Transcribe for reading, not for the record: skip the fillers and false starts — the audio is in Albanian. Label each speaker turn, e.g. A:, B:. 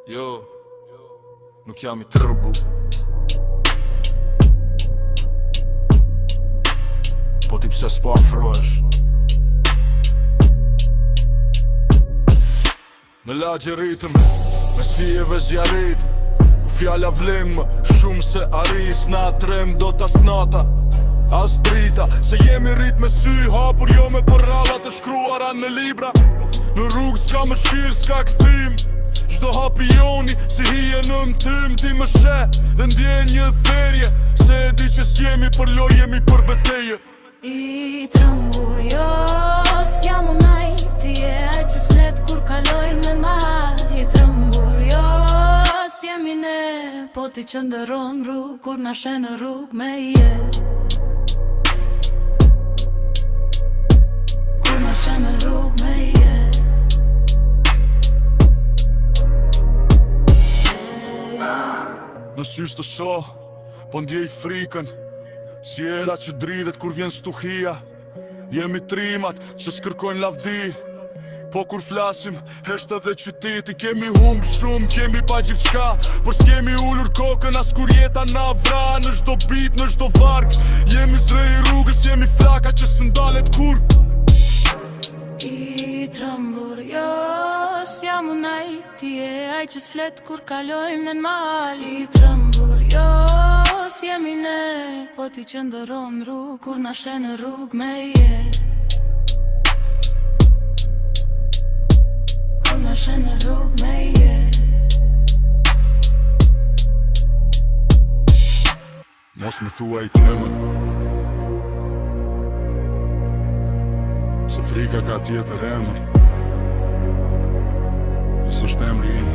A: Jo, nuk jam I tërbu. Po ti pse s'po afrohesh? Në lagje ritëm, me sijeve zjarit, ku fjalla vlim, shumë se aris. Na trem do t'as nata, as drita, se jemi rrit me sy hapur, jo me përralla të shkruara në libra. Në rrugë s'ka më shirë, s'ka këthim, çdo hapi joni, si hije në mtym. Ti më she dhe ndjen një therje, se e di që s'jemi për loj, jemi për beteje.
B: I trembur, jo, s'jam unaj, ti e aj që s'flet kur kaloj me mal. I trembur, jo, s'jemi ne, po ti qëndëron rrug, kur na shenë rrug me je. Kur na shenë rrug me je.
A: Në sysh të shoh, po ndjej frikën, si era që dridhet kur vjen stuhia. Jemi trimat që s'kërkojnë lavdi, po kur flasim, hesht edhe qyteti. Kemi humb shumë, kemi pa gjithçka, por s'kemi ullur kokën as kur jeta na vra. Në çdo bit, në çdo varg, jemi zrej rrugës, jemi flaka që s'ndalet kur.
B: I trembur, jo, s'jam unaj, ti e aj që s'flet kur kalojmë në mal. I trembur, jo, s'jemi ne, po ti qëndëron rrug, kur na shenë rrug me je. Kur na shenë rrug me je.
A: Mos më thuaj t'emër, se frika ka tjetër emër. Nësë është emri im,